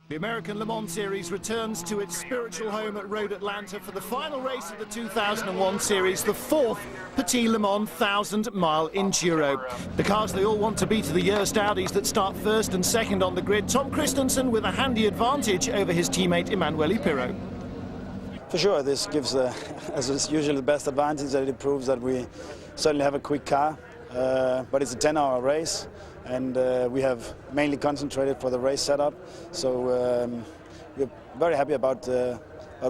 The American Le Mans Series returns to its spiritual home at Road Atlanta for the final race of the 2001 series, the fourth Petit Le Mans 1,000-mile enduro. The cars they all want to beat are the Yerst Audis that start first and second on the grid. Tom Christensen with a handy advantage over his teammate Emanuele Pirro. For sure, this gives, as is usually, the best advantage, that it proves that we certainly have a quick car, but it's a 10-hour race. And we have mainly concentrated for the race setup, so we're very happy about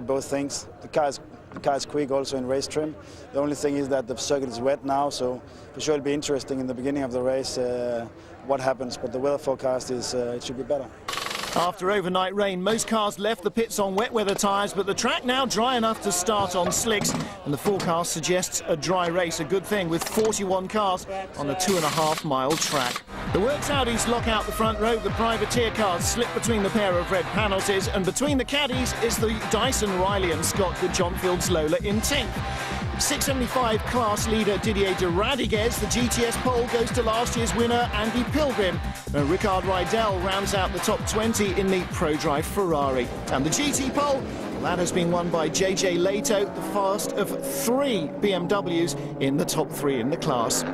both things. The car is quick also in race trim. The only thing is that the circuit is wet now, so for sure it'll be interesting in the beginning of the race what happens, but the weather forecast is it should be better. After overnight rain, most cars left the pits on wet weather tyres, but the track now dry enough to start on slicks, and the forecast suggests a dry race, a good thing, with 41 cars on a 2.5-mile track. The Works Audis lock out the front row, the privateer cars slip between the pair of red penalties, and between the caddies is the Dyson Riley and Scott with John Field's Lola in 10th. 675 class leader Didier de Radiguez. The GTS pole goes to last year's winner Andy Pilgrim. Ricard Rydell rounds out the top 20 in the ProDrive Ferrari. And the GT pole, well, that has been won by JJ Leto, the first of 3 BMWs in the top 3 in the class.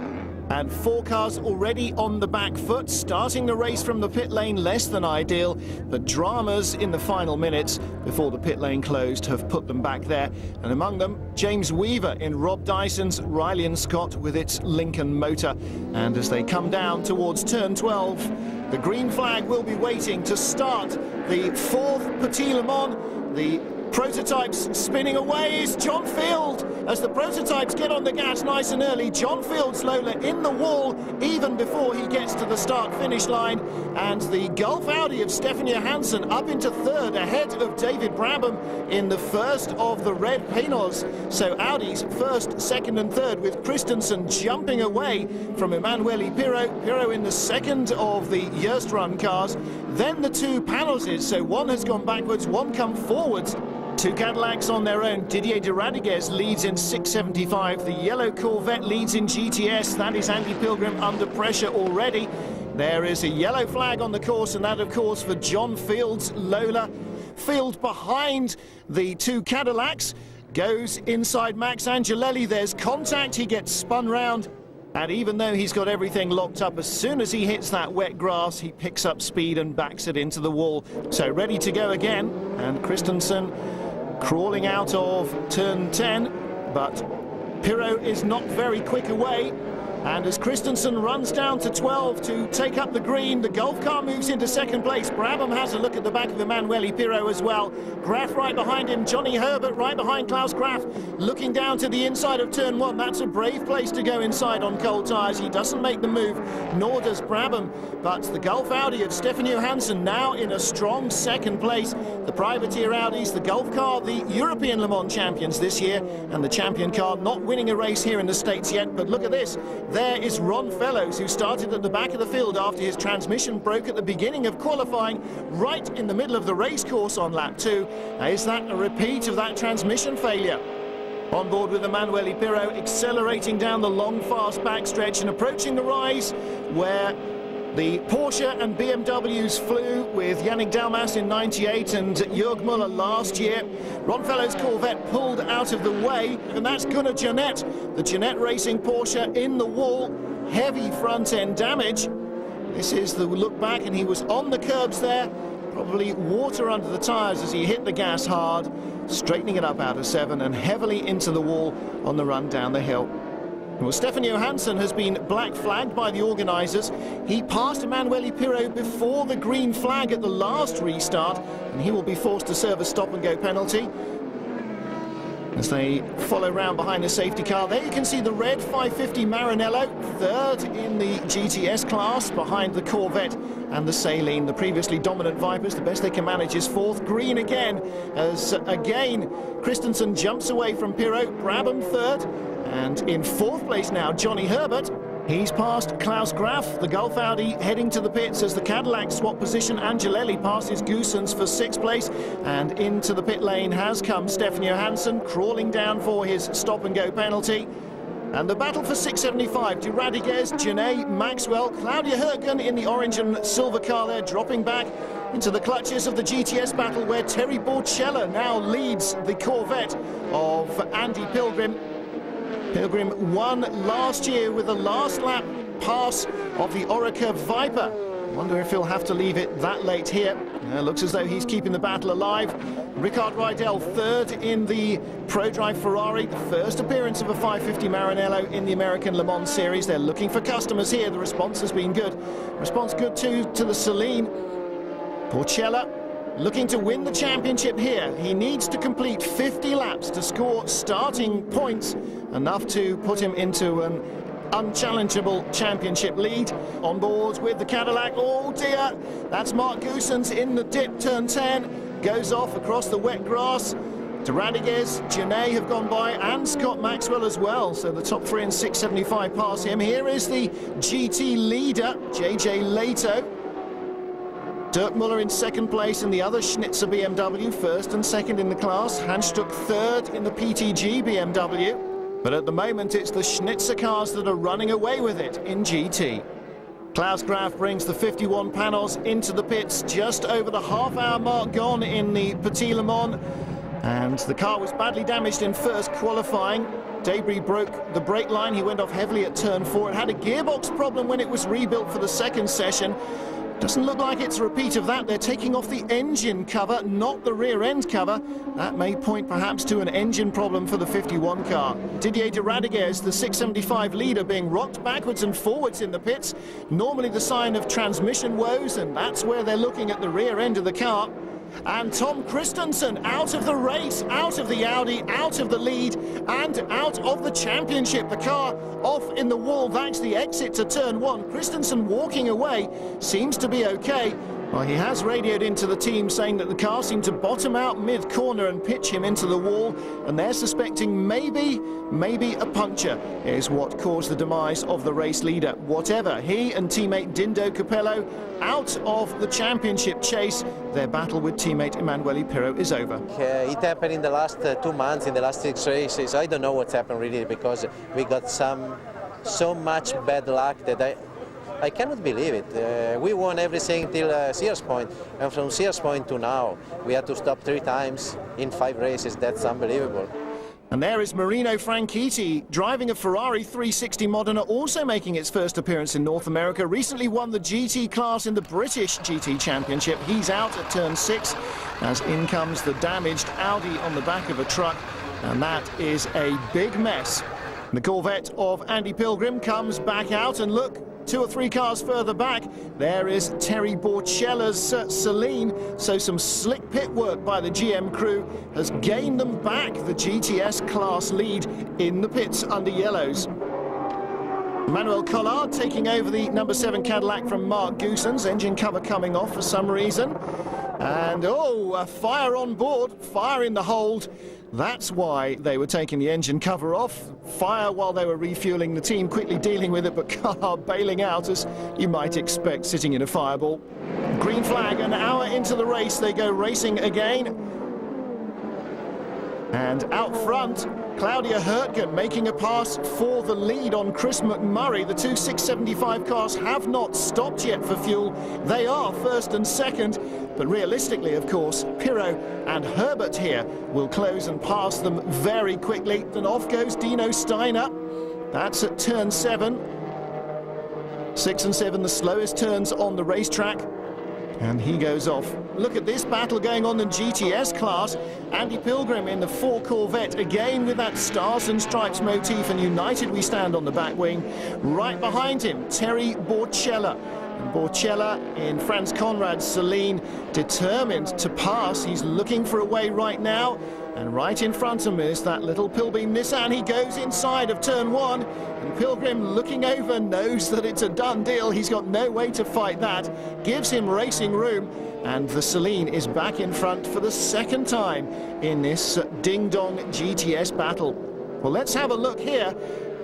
And 4 cars already on the back foot, starting the race from the pit lane less than ideal. The dramas in the final minutes before the pit lane closed have put them back there. And among them, James Weaver in Rob Dyson's Riley and Scott with its Lincoln motor. And as they come down towards turn 12, the green flag will be waiting to start the 4th Petit Le Mans. The prototypes spinning away is John Field. As the prototypes get on the gas nice and early, John Field's Lola in the wall even before he gets to the start-finish line. And the Gulf Audi of Stefan Johansson up into 3rd ahead of David Brabham in the first of the red Pinos. So Audi's 1st, 2nd and 3rd, with Christensen jumping away from Emanuele Pirro. Pirro in the 2nd of the Yerst run cars. Then the 2 Panoses, so one has gone backwards, one come forwards. 2 Cadillacs on their own. Didier de Radiguez leads in 675. The yellow Corvette leads in GTS. That is Andy Pilgrim under pressure already. There is a yellow flag on the course, and that, of course, for John Field's Lola. Field behind the 2 Cadillacs goes inside Max Angelelli. There's contact. He gets spun round. And even though he's got everything locked up, as soon as he hits that wet grass, he picks up speed and backs it into the wall. So ready to go again. And Christensen crawling out of turn 10, but Pirro is not very quick away. And as Christensen runs down to 12 to take up the green, the Gulf car moves into 2nd place. Brabham has a look at the back of Emanuele Pirro as well. Graf right behind him, Johnny Herbert right behind Klaus Graf, looking down to the inside of turn 1. That's a brave place to go inside on cold tyres. He doesn't make the move, nor does Brabham. But the Gulf Audi of Stefan Johansson now in a strong 2nd place. The privateer Audis, the Gulf car, the European Le Mans champions this year, and the champion car not winning a race here in the States yet. But look at this. There is Ron Fellows, who started at the back of the field after his transmission broke at the beginning of qualifying, right in the middle of the race course on lap 2. Is that a repeat of that transmission failure? On board with Emanuele Pirro, accelerating down the long, fast backstretch and approaching the rise where the Porsche and BMWs flew with Yannick Dalmas in 98 and Jörg Müller last year. Ron Fellows' Corvette pulled out of the way, and that's Gunnar Jeanette, the Jeanette Racing Porsche in the wall. Heavy front-end damage. This is the look back, and he was on the curbs there. Probably water under the tyres as he hit the gas hard, straightening it up out of 7 and heavily into the wall on the run down the hill. Well, Stefan Johansson has been black flagged by the organisers. He passed Emanuele Pirro before the green flag at the last restart, and he will be forced to serve a stop-and-go penalty as they follow round behind the safety car. There you can see the red 550 Maranello, 3rd in the GTS class behind the Corvette and the Saline. The previously dominant Vipers, the best they can manage is 4th. Green again, as again Christensen jumps away from Pirro. Brabham 3rd, and in 4th place now Johnny Herbert. He's passed Klaus Graf, the Gulf Audi, heading to the pits as the Cadillac swap position. Angelelli passes Goossens for 6th place, and into the pit lane has come Stefan Johansson, crawling down for his stop-and-go penalty. And the battle for 675, de Radiguez, Janae, Maxwell, Claudia Hurtgen in the orange and silver car there, dropping back into the clutches of the GTS battle, where Terry Borchella now leads the Corvette of Andy Pilgrim. Pilgrim won last year with the last lap pass of the Oreca Viper. Wonder if he'll have to leave it that late here. Looks as though he's keeping the battle alive. Ricard Rydell third in the ProDrive Ferrari, the first appearance of a 550 Maranello in the American Le Mans Series. They're looking for customers here. The response has been good. Response good too to the Celine. Porchella looking to win the championship here. He needs to complete 50 laps to score starting points, enough to put him into an unchallengeable championship lead. On board with the Cadillac, oh dear, that's Mark Goossens in the dip, turn 10, goes off across the wet grass. De Radiguez, Janae have gone by, and Scott Maxwell as well, so the top three in 675 pass him. Here is the GT leader, JJ Leto. Dirk Muller in second place in the other Schnitzer BMW, first and second in the class. Hanstuck third in the PTG BMW. But at the moment, it's the Schnitzer cars that are running away with it in GT. Klaus Graf brings the 51 Panos into the pits, just over the half-hour mark gone in the Petit Le Mans. And the car was badly damaged in first qualifying. Debris broke the brake line. He went off heavily at turn 4. It had a gearbox problem when it was rebuilt for the second session. Doesn't look like it's a repeat of that. They're taking off the engine cover, not the rear end cover. That may point perhaps to an engine problem for the 51 car. Didier de Radiguez, the 675 leader, being rocked backwards and forwards in the pits. Normally the sign of transmission woes, and that's where they're looking at the rear end of the car. And Tom Christensen out of the race, out of the Audi, out of the lead, and out of the championship. The car off in the wall. That's the exit to turn 1. Christensen walking away, seems to be okay. Well, he has radioed into the team saying that the car seemed to bottom out mid-corner and pitch him into the wall, and they're suspecting maybe a puncture is what caused the demise of the race leader. Whatever, he and teammate Dindo Capello out of the championship chase. Their battle with teammate Emanuele Pirro is over. It happened in the last 2 months, in the last 6 races. I don't know what's happened really, because we got so much bad luck that I cannot believe it. We won everything till Sears Point, and from Sears Point to now, we had to stop 3 times in 5 races. That's unbelievable. And there is Marino Franchitti driving a Ferrari 360 Modena, also making its first appearance in North America. Recently won the GT class in the British GT Championship. He's out at turn 6 as in comes the damaged Audi on the back of a truck, and that is a big mess. The Corvette of Andy Pilgrim comes back out, and look, 2 or 3 cars further back, there is Terry Borchella's Celine. So some slick pit work by the GM crew has gained them back the GTS class lead in the pits under yellows. Manuel Collard taking over the number 7 Cadillac from Mark Goossens, engine cover coming off for some reason. And oh, a fire on board, fire in the hold. That's why they were taking the engine cover off. Fire while they were refueling, the team quickly dealing with it, but Collard bailing out, as you might expect, sitting in a fireball. Green flag, an hour into the race, they go racing again. And out front, Claudia Hurtgen making a pass for the lead on Chris McMurray. The 2 675 cars have not stopped yet for fuel. They are first and second, but realistically, of course, Pirro and Herbert here will close and pass them very quickly. Then off goes Dino Steiner. That's at turn 7. 6 and 7, the slowest turns on the racetrack. And he goes off. Look at this battle going on in GTS class. Andy Pilgrim in the 4 Corvette, again with that Stars and Stripes motif, and United we stand on the back wing. Right behind him, Terry Borchella. And Borchella in Franz Conrad's Celine, determined to pass. He's looking for a way right now. And right in front of him is that little Pilbeam Nissan. He goes inside of turn 1. And Pilgrim, looking over, knows that it's a done deal. He's got no way to fight that. Gives him racing room. And the Celine is back in front for the 2nd time in this ding-dong GTS battle. Well, let's have a look here.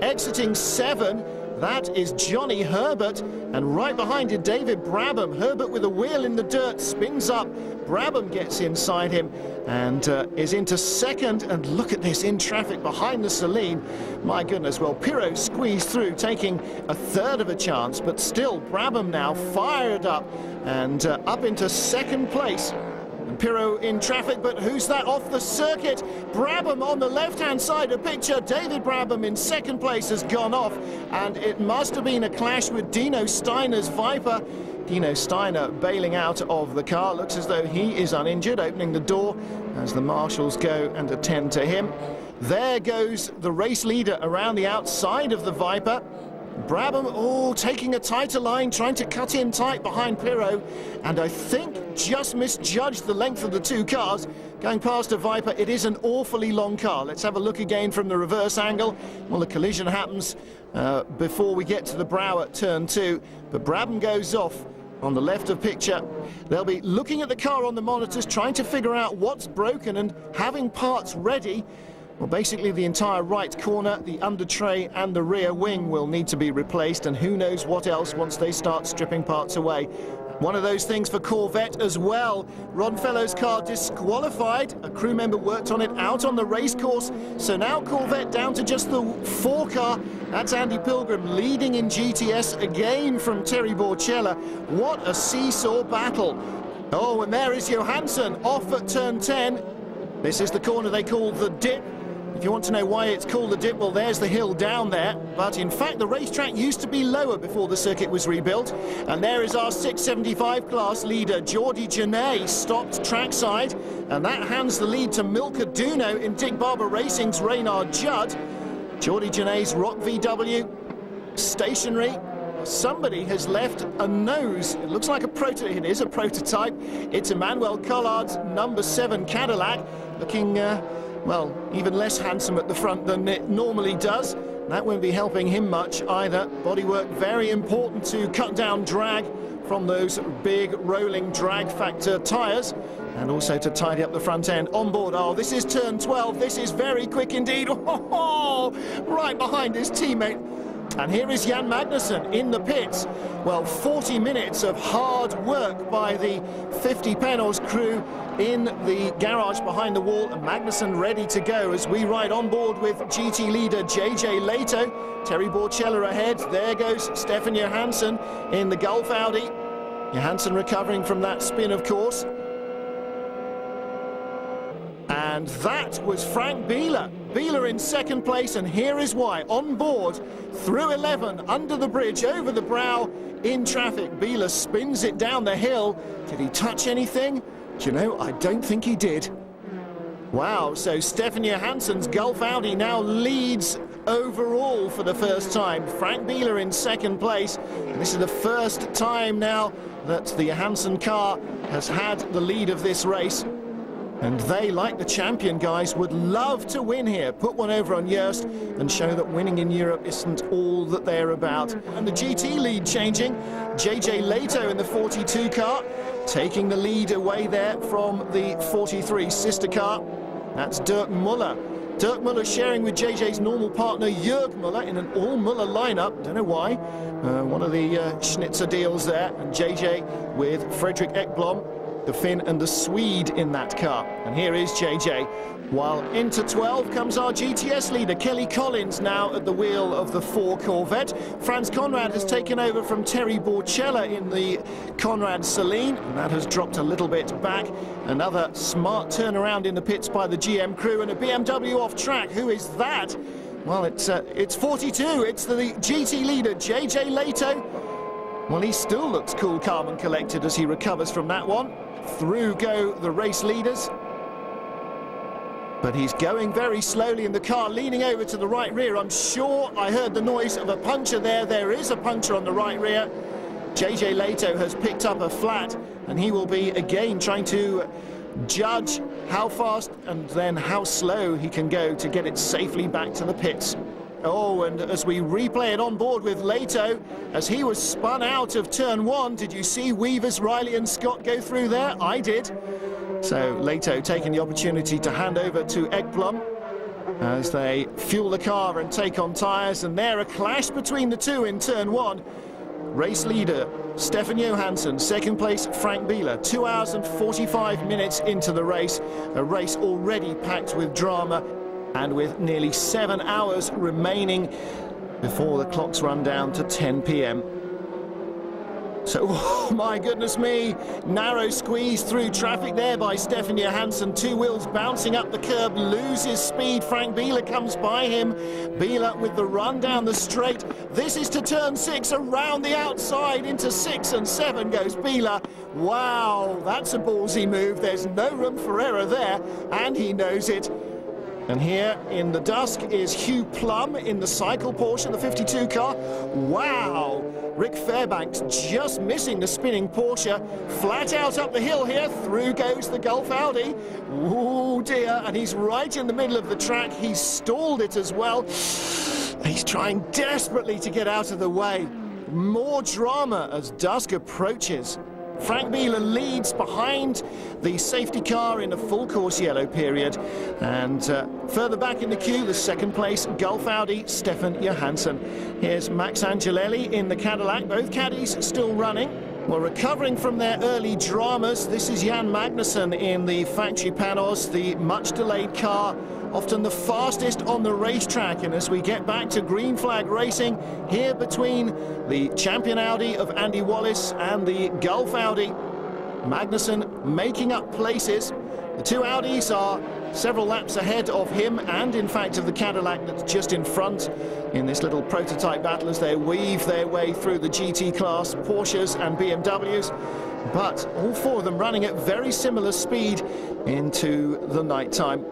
Exiting 7, That is Johnny Herbert, and right behind it, David Brabham. Herbert with a wheel in the dirt, spins up. Brabham gets inside him and is into second. And look at this, in traffic behind the Celine. My goodness, well, Pirot squeezed through, taking a third of a chance, but still Brabham now fired up and up into second place. Pirot in traffic, but who's that off the circuit? Brabham on the left-hand side of picture. David Brabham in second place has gone off, and it must have been a clash with Dino Steiner's Viper. Dino Steiner bailing out of the car. Looks as though he is uninjured, opening the door as the marshals go and attend to him. There goes the race leader around the outside of the Viper. Brabham, taking a tighter line, trying to cut in tight behind Pirot, and I think just misjudged the length of the two cars. Going past a Viper, it is an awfully long car. Let's have a look again from the reverse angle. Well, the collision happens before we get to the brow at turn 2, but Brabham goes off on the left of picture. They'll be looking at the car on the monitors, trying to figure out what's broken and having parts ready. Well, basically the entire right corner, the under tray and the rear wing will need to be replaced, and who knows what else once they start stripping parts away. One of those things for Corvette as well. Ron Fellow's car disqualified. A crew member worked on it out on the race course. So now Corvette down to just the 4 car. That's Andy Pilgrim leading in GTS again from Terry Borchella. What a seesaw battle. Oh, and there is Johansson off at turn 10. This is the corner they call the dip. If you want to know why it's called the dip, well, there's the hill down there. But in fact, the racetrack used to be lower before the circuit was rebuilt. And there is our 675 class leader, Jordi Janay, stopped trackside. And that hands the lead to Milka Duno in Dick Barber Racing's Reynard Judd. Jordi Janay's Rock VW, stationary. Somebody has left a nose. It looks like it is a prototype. It's Emmanuel Collard's number 7 Cadillac, looking well, even less handsome at the front than it normally does. That won't be helping him much either. Bodywork very important to cut down drag from those big rolling drag factor tyres, and also to tidy up the front end. On board, this is turn 12. This is very quick indeed. Right behind his teammate. And here is Jan Magnussen in the pits. Well, 40 minutes of hard work by the 50 Pennos crew in the garage behind the wall, and Magnussen ready to go as we ride on board with GT leader JJ Leto. Terry Borchella ahead. There goes Stefan Johansson in the Gulf Audi. Johansson recovering from that spin, of course. And that was Frank Bieler. Bieler in second place, and here is why. On board, through 11, under the bridge, over the brow, in traffic. Bieler spins it down the hill. Did he touch anything? Do you know, I don't think he did. Wow, so Stefan Johansson's Gulf Audi now leads overall for the first time. Frank Bieler in second place. And this is the first time now that the Johansson car has had the lead of this race. And they, like the champion guys, would love to win here, put one over on Joest and show that winning in Europe isn't all that they're about. And the GT lead changing. JJ Leto in the 42 car, taking the lead away there from the 43 sister car. That's Dirk Muller. Dirk Muller sharing with JJ's normal partner Jörg Muller in an all-Muller lineup. Don't know why. One of the Schnitzer deals there. And JJ with Fredrik Ekblom, the Finn and the Swede in that car. And here is JJ. While into 12 comes our GTS leader, Kelly Collins, now at the wheel of the 4 Corvette. Franz Conrad has taken over from Terry Borchella in the Conrad Celine, and that has dropped a little bit back. Another smart turnaround in the pits by the GM crew, and a BMW off track. Who is that? Well, it's 42. It's the GT leader, JJ Leto. Well, he still looks cool, calm and collected as he recovers from that one. Through go the race leaders. But he's going very slowly in the car, leaning over to the right rear. I'm sure I heard the noise of a puncture there. There is a puncture on the right rear. JJ Leto has picked up a flat, and he will be again trying to judge how fast and then how slow he can go to get it safely back to the pits. Oh, and as we replay it on board with Leto, as he was spun out of turn 1, did you see Weavers, Riley and Scott go through there? I did. So Leto taking the opportunity to hand over to Ekblom. as they fuel the car and take on tyres, and there a clash between the two in turn one. Race leader Stefan Johansson, second place Frank Biela, 2 hours and 45 minutes into the race, a race already packed with drama and with nearly 7 hours remaining before the clocks run down to 10 p.m. So, oh my goodness me, narrow squeeze through traffic there by Stefan Johansson. Two wheels bouncing up the curb, loses speed. Frank Biela comes by him. Biela with the run down the straight. This is to turn 6, around the outside into 6 and 7 goes Biela. Wow, that's a ballsy move. There's no room for error there, and he knows it. And here in the dusk is Hugh Plum in the cycle Porsche, the 52 car. Wow! Rick Fairbanks just missing the spinning Porsche. Flat out up the hill here. Through goes the Gulf Audi. Oh dear, and he's right in the middle of the track. He's stalled it as well. He's trying desperately to get out of the way. More drama as dusk approaches. Frank Biela leads behind the safety car in a full course yellow period, and further back in the queue, the second place Gulf Audi Stefan Johansson. Here's Max Angelelli in the Cadillac, both caddies still running. Well, recovering from their early dramas, this is Jan Magnussen in the factory Panos, the much delayed car, often the fastest on the racetrack. And as we get back to green flag racing here between the champion Audi of Andy Wallace and the Gulf Audi, Magnussen making up places. The two Audis are several laps ahead of him and in fact of the Cadillac that's just in front in this little prototype battle as they weave their way through the GT class Porsches and BMWs, but all four of them running at very similar speed into the night time.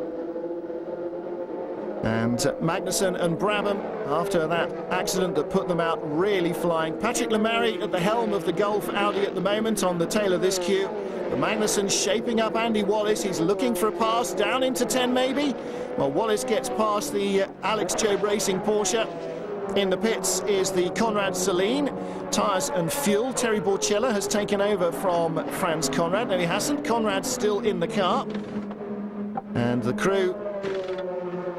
And Magnussen and Brabham, after that accident that put them out, really flying. Patrick Lemary at the helm of the Gulf Audi at the moment on the tail of this queue. But Magnussen shaping up Andy Wallace. He's looking for a pass down into 10 maybe. Well, Wallace gets past the Alex Job Racing Porsche. In the pits is the Conrad Celine. Tyres and fuel. Terry Borchella has taken over from Franz Conrad. No, he hasn't. Conrad's still in the car. And the crew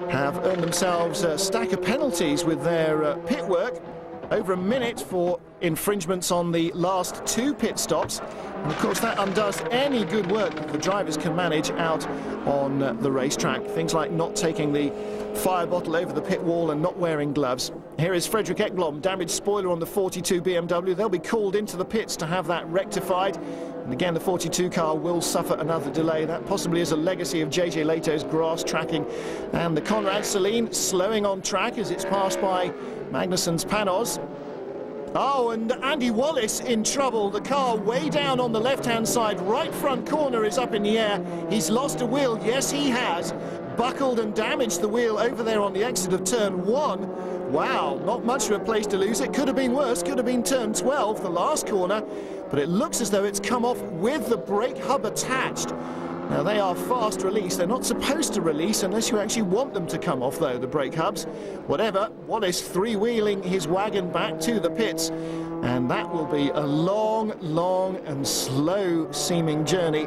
have earned themselves a stack of penalties with their pit work. Over a minute for infringements on the last two pit stops. And of course that undoes any good work that the drivers can manage out on the racetrack. Things like not taking the fire bottle over the pit wall and not wearing gloves. Here is Frederick Ekblom, damaged spoiler on the 42 BMW. They'll be called into the pits to have that rectified. And again, the 42 car will suffer another delay. That possibly is a legacy of JJ Lehto's grass tracking. And the Conrad Celine slowing on track as it's passed by Magnussen's Panos. Oh, and Andy Wallace in trouble. The car way down on the left-hand side. Right front corner is up in the air. He's lost a wheel. Yes, he has. Buckled and damaged the wheel over there on the exit of turn 1. Wow, not much of a place to lose it. Could have been worse. Could have been turn 12, the last corner. But it looks as though it's come off with the brake hub attached. Now, they are fast release. They're not supposed to release unless you actually want them to come off, though, the brake hubs. Whatever, Wallace three-wheeling his wagon back to the pits. And that will be a long, long and slow-seeming journey.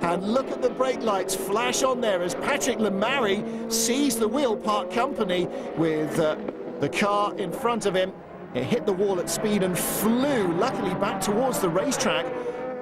And look at the brake lights flash on there as Patrick Lemary sees the Wheel Park Company with the car in front of him. It hit the wall at speed and flew, luckily, back towards the racetrack.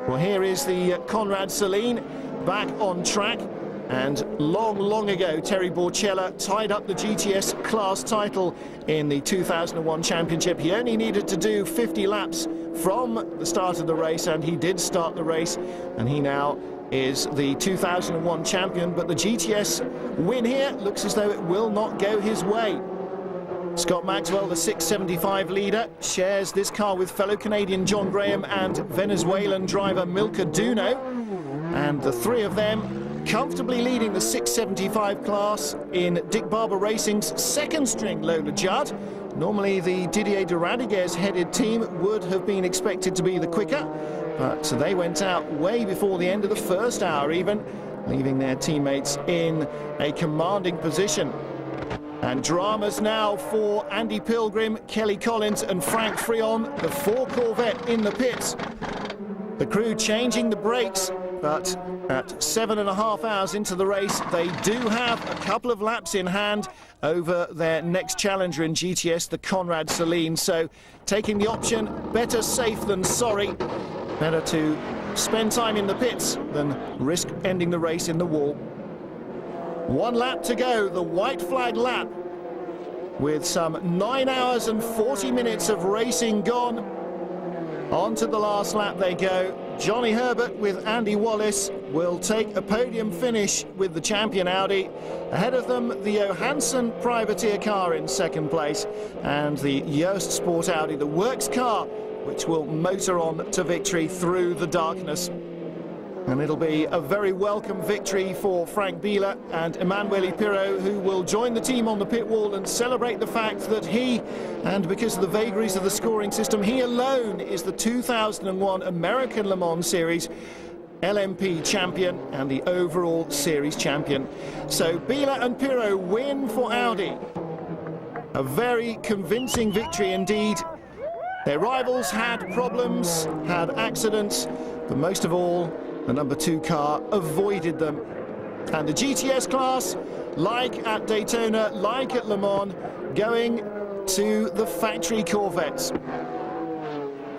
Well, here is the Conrad Celine back on track. And long, long ago, Terry Borchella tied up the GTS class title in the 2001 championship. He only needed to do 50 laps from the start of the race, and he did start the race. And he now is the 2001 champion. But the GTS win here looks as though it will not go his way. Scott Maxwell, the 675 leader, shares this car with fellow Canadian John Graham and Venezuelan driver Milka Duno. And the three of them comfortably leading the 675 class in Dick Barber Racing's second string Lola Judd. Normally the Didier de Radiguez headed team would have been expected to be the quicker, but they went out way before the end of the first hour even, leaving their teammates in a commanding position. And dramas now for Andy Pilgrim, Kelly Collins and Frank Frion, the 4 Corvette in the pits. The crew changing the brakes but at 7.5 hours into the race, they do have a couple of laps in hand over their next challenger in GTS, the Conrad Celine. So taking the option, better safe than sorry. Better to spend time in the pits than risk ending the race in the wall. 1 lap to go, the white flag lap, with some 9 hours and 40 minutes of racing gone. On to the last lap they go. Johnny Herbert with Andy Wallace will take a podium finish with the champion Audi. Ahead of them, the Johansson privateer car in second place, and the Joest Sport Audi, the works car, which will motor on to victory through the darkness. And it'll be a very welcome victory for Frank Biela and Emanuele Pirro, who will join the team on the pit wall and celebrate the fact that he, and because of the vagaries of the scoring system, he alone is the 2001 American Le Mans Series LMP champion and the overall series champion. So Biela and Pirro win for Audi. A very convincing victory indeed. Their rivals had problems, had accidents, but most of all, the number 2 car avoided them. And the GTS class, like at Daytona, like at Le Mans, going to the factory Corvettes.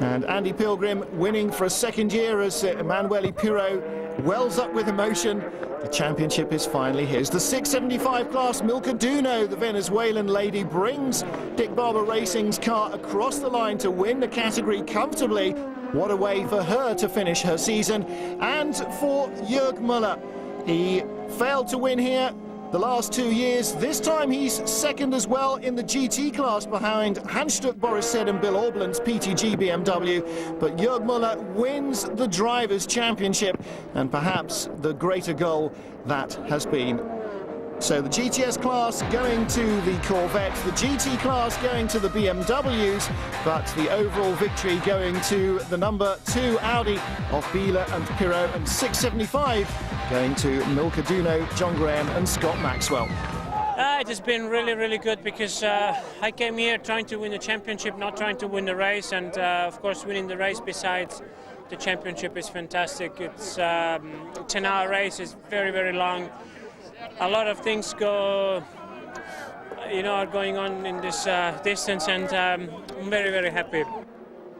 And Andy Pilgrim winning for a second year as Emanuele Pirro wells up with emotion. The championship is finally his. The 675 class, Milka Duno, the Venezuelan lady, brings Dick Barber Racing's car across the line to win the category comfortably. What a way for her to finish her season. And for Jörg Müller, he failed to win here the last 2 years. This time he's second as well in the GT class behind Hans-Stuck Borisset and Bill Auberland's PTG BMW. But Jörg Müller wins the Drivers' Championship, and perhaps the greater goal that has been. So the GTS class going to the Corvette, the GT class going to the BMWs, but the overall victory going to the number 2 Audi of Biela and Pirro, and 675 going to Milka Duno, John Graham and Scott Maxwell. It has been really, really good because I came here trying to win the championship, not trying to win the race, and of course winning the race besides the championship is fantastic. It's a 10-hour race, it's very, very long. A lot of things are going on in this distance, and I'm very, very happy.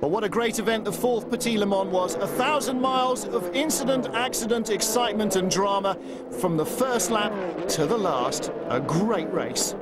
Well, what a great event the 4th Petit Le Mans was. 1,000 miles of incident, accident, excitement and drama from the first lap to the last. A great race.